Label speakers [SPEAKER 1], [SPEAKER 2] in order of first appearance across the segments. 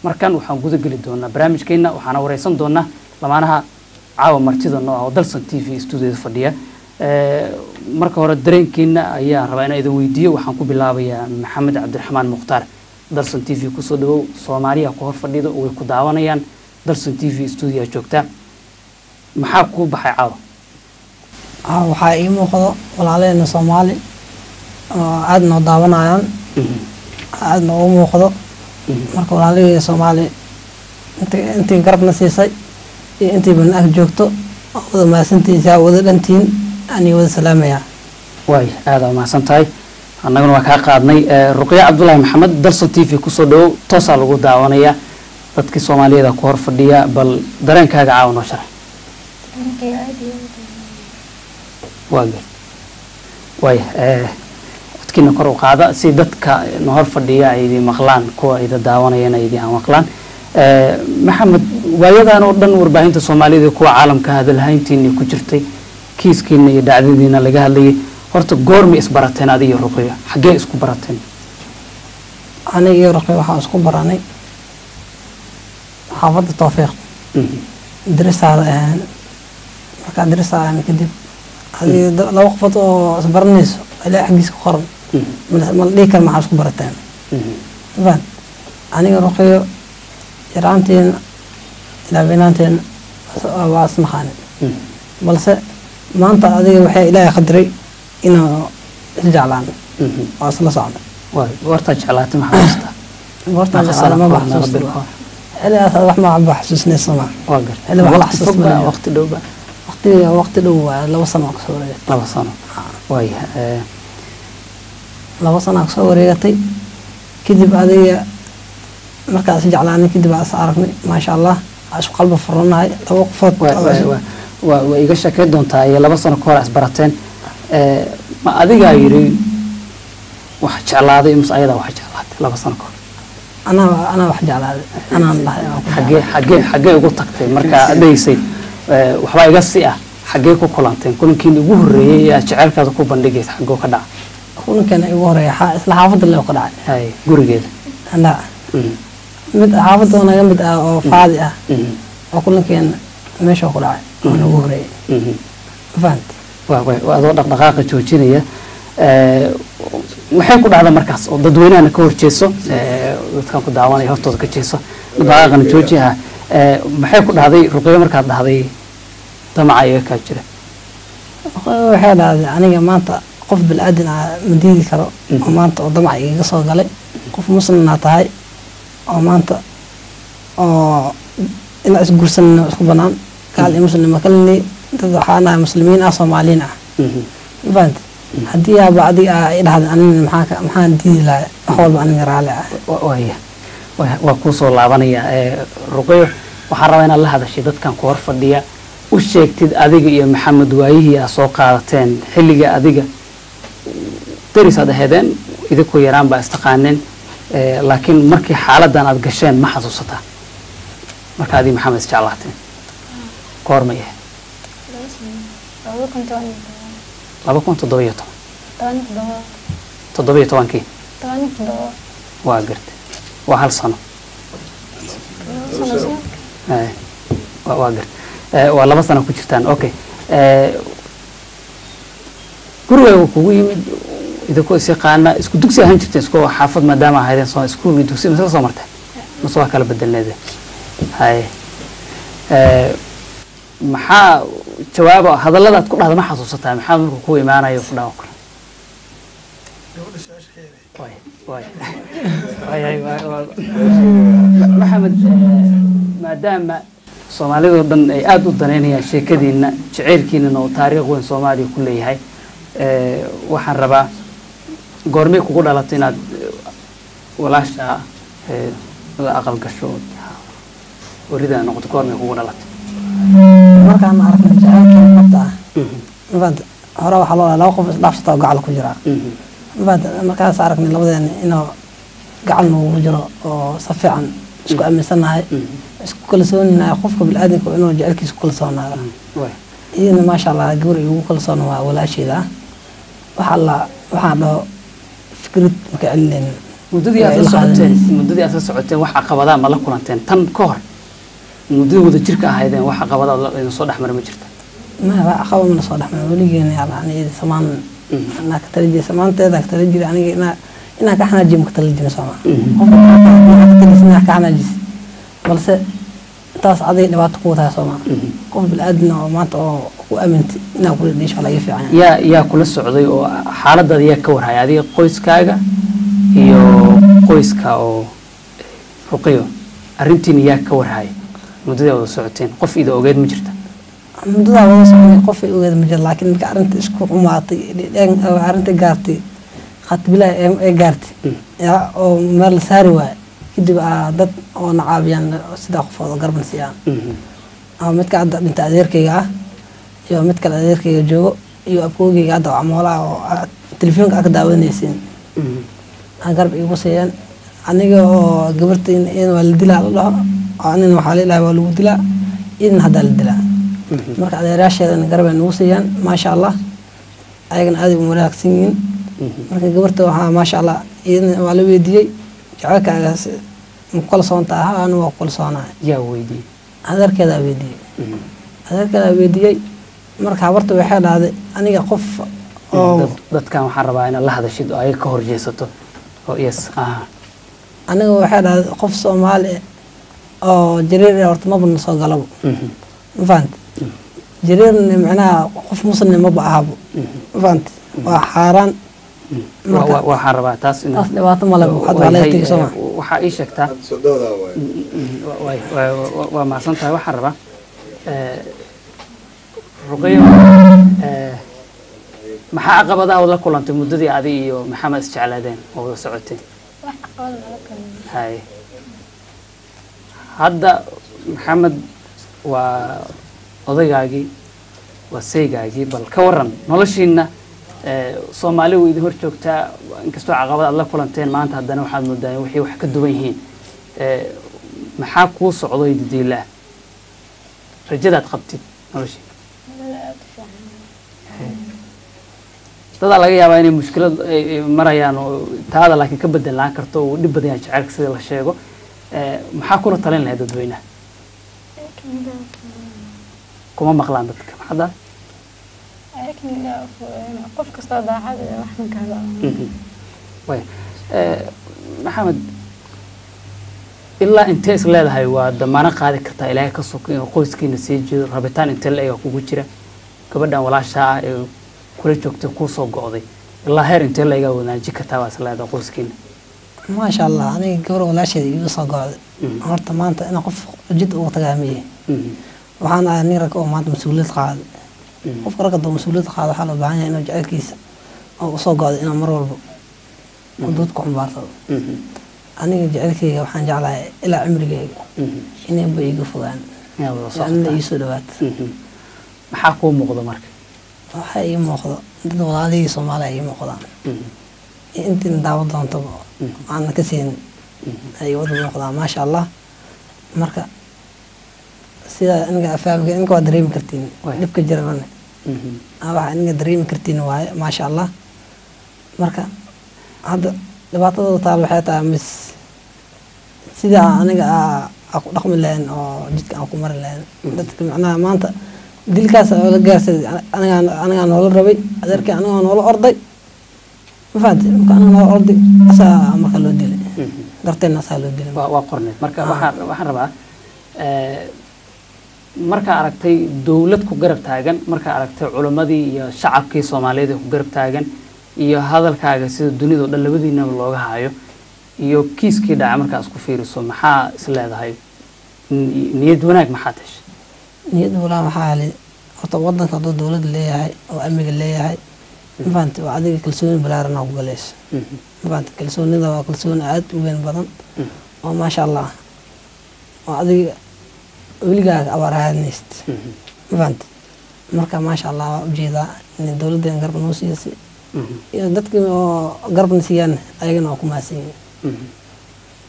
[SPEAKER 1] markan waxaan guda geli doonaa barnaamijkeena waxaana wareysan doonaa lamaanaha caawa martida noo ah oo Dalsan TV studio fadhiya marka hore dareenkiina ayaa rabaa inaan idin weydiiyo waxaan ku bilaabayaa Maxamed Cabdiraxmaan Mukhtaar Dalsan TV ku soo dhawow Soomaaliya ku hor fadhido oo way ku daawanayaan Dalsan TV studio joogta maxaa ku baxay caawa
[SPEAKER 2] waxaa ii muuqdo walaalena Soomaali aad noo daawanayaan aad noo muuqdo marka walaalena Soomaali intii garabna siisay intii ban ag joogto wada maasantiisa wada dhantiin ani wada salaamaya
[SPEAKER 1] way aad ma santahay annaguna waa ka qaadnay Ruqiya Cabdullaahi Maxamed Dalsan TV ku soo dhawow toosa lagu daawanaya dadkii Soomaaliyeed ku hor fadhiya bal dareenkaaga caawa noo sharax way dadkina kor u qaada si dadka noo hor fadhiya ay maqlaan kuwa ay daawanayaan ay maqlaan Maxamed waayadan oo dhan warbaahinta Soomaaliyeed kuwa caalamka hadalhayntiina ku jirtay kiiskiina iyo dhacdadiina laga hadlayay horta goorma isbarateen adiga Ruqiya xagee isku barateen
[SPEAKER 2] aniga iyo Ruqiya waxa isku baranay xaafadda Tawfiiq درسها marka درسها kadib hadii laba qof oo isbaranayso ilaa xagiis ku qoran ma dhigkan ma isku barataan faan aniga Ruqiya yaraanteen ila binaanteen waa ismaqaan balse maanta adiga waxay ilaahay qadray inuu jeclaan oo isla socdo warta jeclaatay ma xasuusta warta jeclaatay ma xasuusta إلى أصبح ما عم بحسسني السماء. واقر. إلى ما حسسني وقت دوبا. وقت دوبا لو صنع كسورية. لو صنع. واي. لو صنع كسوريتي كذب هذه مركز جعلاني كذب أسعارني ما شاء الله عش قلب فرنا هاي توقفت. ويقش كده دون تاي لو صنع كورس برتين ما أدي جايري واحد شغلات يمس أيضا واحد شغلات لو صنع كور. أنا واحد على أنا حاجة قلت تكتي مركا أديسي وحباي قصي حاجة كلانتين كل كين يجوري أشعر كذا كوبان دقيت حاجة كذا كل كان يجوري حافظ اللي وقدع هاي جوري كذا لا مد حافظ أنا جنب فاضية وكل كان ماشي وقدع أنا جوري فهمت وهذا دقائق توجينية waxay ku dhacdaa markaas oo dadweynaha ka horjeeso dadka ku daawanaya hortooda ka jeeso daaqan joojiha maxay ku dhacday Ruqiya marka dhacday damacay ka jira waxay dhacday aniga maanta qof bil aadan madiidi karo oo maanta oo damacay iga soo galay qof muslimna tahay oo maanta oo ina isguursan isku banaan qaal muslim kalni dad waxaana muslimiin Soomaaliyiin fahmt haddii aad bacdi ay dhahdaan anina maxaan diidi lahaa xoolba aniga raali waa ku soo laabanaya Ruqiya waxaan rabaa inaad la hadashay dadkan ku hor fadhiya u sheegtid adiga iyo Maxamed waayihii aad soo qaadateen xilliga adiga darisaad ahaydeen idinku yaraan baa istaqaaneen laakiin markii xaaladan aad gasheen ma xasuusataa marka adiga Maxamed isjeclaateen koormay laba kun toddobiyo tobankii waa gartay waa hal sano waa gartay waa laba sano ku jirtaan okay guriga kugu yimid idinku isqaana isku dugsi ahaan jirteen isku xaafad maadaama ahaydeen soo isku dugsi ma soo martay ma soo kala bedelneed hay maxaa jawaabo hadalladaad ku dhahdo ma xasuusataa maxaa markuu ku iimaanayo ku dhaw karo Maxamed maadaama Soomaalidu dhan ay aad u daneynayaan sheekadiina jaceylkiina oo taariikh weyn Soomaaliya ku leeyahay waxaan rabaa goormay kugu dhalatay inaad walaasha aqal gasho warida noqoto goormay kugu dhalatay markaan aragno jacaylkii qabta mabad hore waxa loo qof isdhaafsata oo gacal ku jira mabad markaas aragnay labadeena inuu gacal noogu jiro oo safiican isku aaminsanahay isku kalsooninahay qofka bil aadanka inuu jacaylkiisa ku kalsoonaado iyana ma sha Allah gabar ugu kalsoon waa walaasheeda waxa dhaho fikrad ka cilin
[SPEAKER 1] muddadii aad la socoteen wax caqabadaha ma la kulanteen tan ka hor muddadii wada jirka ahaydeen wax caqabadaha idin soo dhexmara ma jirta
[SPEAKER 3] ما عقبة من صالح من وليجين يعني سمان أنا كتلجي سمان تذا كتلجي يعني أنا كحنا جيم كتلجي سمان كتلجي سنا كحنا جيس بس تاس عادي نبات قوتها سمان قف بالأدنى وما تو وأمنت نقول ليش على يفي يعني
[SPEAKER 1] يا كل السعودية حالة ذي كورها هذه قوس كاجا يو قوس كاو رقيو أرنتين يا كورها مدة ولا ساعتين قف إذا وجد مجرته
[SPEAKER 3] مدة والله سمعني قفي وجد مجرد لكن كأرنت إسكو معطي لأن أرنت جارتي خط بلا جارتي يا أو مال ساروا كده بقى ضد أو نعابيان صدق فاضل قرب نسيان أو متكعد من تأثير كيا يو متكعد تأثير كيا جو يو أبوي قاعد عمولا التلفزيون قاعد داوني سين أقرب يبصيان أنا قبرت إن والدلا الله أنا محالي لا والدلا إن هذا الدلا مركز راشد أنا قرب نوصيان ما شاء الله أيقن هذه مراكسين مركز قبرت ما شاء الله إن والدي جعلك مقل صنتها أنا وقل صنع
[SPEAKER 1] يا ويدي
[SPEAKER 3] هذا كذا ويدي هذا كذا ويدي مركز عبرت بحال هذا أنا قف
[SPEAKER 1] dadkan waxaan rabaa in la hadashid oo ay ka horjeesato oo yes
[SPEAKER 3] aniga waxaa qof Soomaali oo jireer horta ma bana soo galabo ma fahant jireerna macnaha qof muslim ma baahabo ma fahant waa xaraan
[SPEAKER 1] waxaan rabaa taas in
[SPEAKER 3] dhibaato ma leh
[SPEAKER 1] waxa ay sheegtaa waa maasantahay waxaan rabaa ruqayyo maxaa caqabadaha wada kulantay muddadii adiga iyo maxamed isjeclaadeen oo wada socoteen hay hadda maxamed waa odaygaagii waa saygaagii bal ka waran noloshiina Soomaali way idin hor joogtaa inkastoo caqabad aad la kulanteen maanta haddana waxaad moodaan wixii wax ka duwan yihiin maxaa kuu socday didiila rajadaad qabtid noloshii dada laga yaabaa inay mushkilad marayaan oo taada laakiin ka bedelaan karto oo dib badan jacaylka sida la sheego maxaa kula talin lahayd dadweynaha kuma maqlaan dadka maxada
[SPEAKER 4] qof kasta daacad wax ma kala
[SPEAKER 1] way maxamed ilaa intee is leedahay waa damaana qaadi kartaa ilaahay ka soo in qoyskiina sii jeedo rabitaan intee la eega kugu jira gabadhan walaasha ee kula joogtay ku soo go'day ilaa heer intee la iga wanaajin kartaa waa salaada qoyskiina
[SPEAKER 3] ما شاء الله أنا قبل ولا شيء يوصل قاعد مرت ما أنت أنا قف جد وتجامعي وأنا نيرك أو ما أنت مسؤولية قاعد قف ركض مسؤولية قاعد حاله بعاني إنه جاي كيس أو وصل قاعد إنه مرة ودودكم بعض أنا جاي كي وحن جعله إلى عمري جاي إني بيجوا فلان لأن يسودات
[SPEAKER 1] محاكم مقدمك
[SPEAKER 3] waxay ii muuqdo dad walaalihii Soomaaliya ii muuqdaan intii daawad doonto aan ka siin ay wada muuqdaan ma sha Allah marka sida aniga afaabiga in ka dareemi kartiin dibka jirana waxa aniga dareemi kartiin waaye ma sha Allah marka hadda dhibaatada taal waxay tahay mis sida aniga aku dhaqmi lahayn oo jidka aan ku mari lahayn dadka macnaha maanta dilkaas oo la gaarsaday aniga nolol rabay adeerkay aniga nolol orday ma fahanti aniga nolol orday asaa marka loo dilay darteena asaa loo dilay
[SPEAKER 1] waa qorneed marka waxaan rabaa marka aragtay dawlad ku garab taagan marka aragtay culimadii iyo shacabkii Soomaaliyeed ku garab taagan iyo hadalkaaga sida dunida oo dhan labadiinaba looga haayo iyo kiiskii dhaca marka isku fiiriso maxaa is leedahay niyad wanaag maxaa tahay
[SPEAKER 3] niyad wala maxaa leh horta wadanka haduu dawlad leeyahay oo amniga leeyahay ma fahanti waa adiga kalsooni balaaran oo galeys ma fahanti kalsoonida waa kalsooni aad u weyn badan oo ma sha Allah waa adiga wiligaa abaarahanist ma fahanti marka ma sha Allah u jeeda in dawladda garab noo siiyay iyo dadka oo garab siiyaan ayagana oo ku maasiyay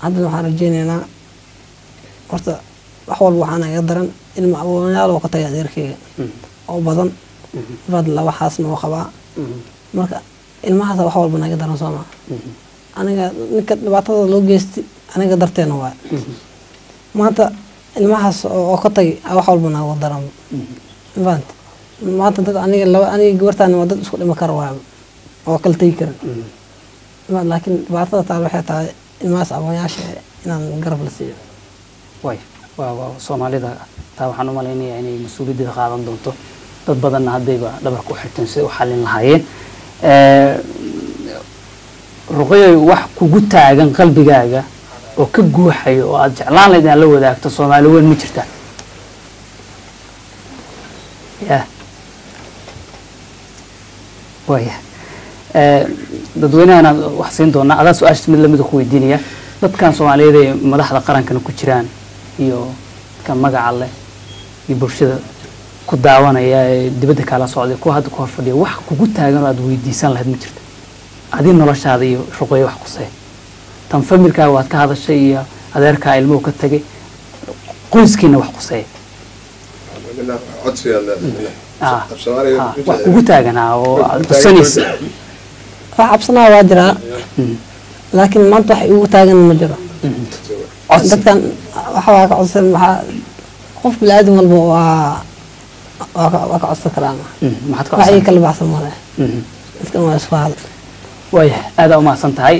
[SPEAKER 3] hadda waxaan rajaynaynaa horta wax walba waxaan aga daran ilma awoonayaal oo ka tagay adeerkayga oo badan fad la waxaasna oo qabaa marka ilmahaas wax walba naga daran Soomaa aniga ninka dhibaatada loo geystay aniga darteena waa maanta ilmahaas oo ka tagay wax walba nagu daran maanta maanta dad aniga gabartaan waa dad isku dhima kara waa oo kala tagi karan laakiin dhibaatada taal waxay tahay ilmahaas aqoonyaasha inaan garab la siiyo
[SPEAKER 1] way waa Soomaalida taa waxaan u maleynayaa inay mas'uuliyadda qaadan doonto dad badanna haddayba dhabarka u xirteen si u xalin lahaayeen ruqayay wax kugu taagan qalbigaaga oo ka guuxayo oo aad jeclaan lahayd inaad la wadaagto Soomaali weyn ma jirta waya dadweynaha wax siin doona adaa su'aasha mid lamid ku weydiinaya dadkan Soomaaliyeed ee madaxda qarankana ku jiraan iyo ka magaca leh iyo bulshada ku daawanaya dibadda kala socday ku hadda ku hor fadhiya wax kugu taagan oo aad weydiisan lahayd ma jirta adii noloshaada iyo shaqooy wax ku say tan familka waad ka hadashay iyo adeerka ilmuhu ka tagay qoyskiina wax ku say wax kugu taagan oo sanaysa
[SPEAKER 3] wax absanaa waa jira laakiin maanta wax ugu taagan ma jiro dadkan waxa ka codsan waxa qof bilaad walba waa ka codsan karaan
[SPEAKER 1] maxaad ka
[SPEAKER 3] waxay kala baxsan ma leh dadkan waa isfaal
[SPEAKER 1] way aad u mahadsantahay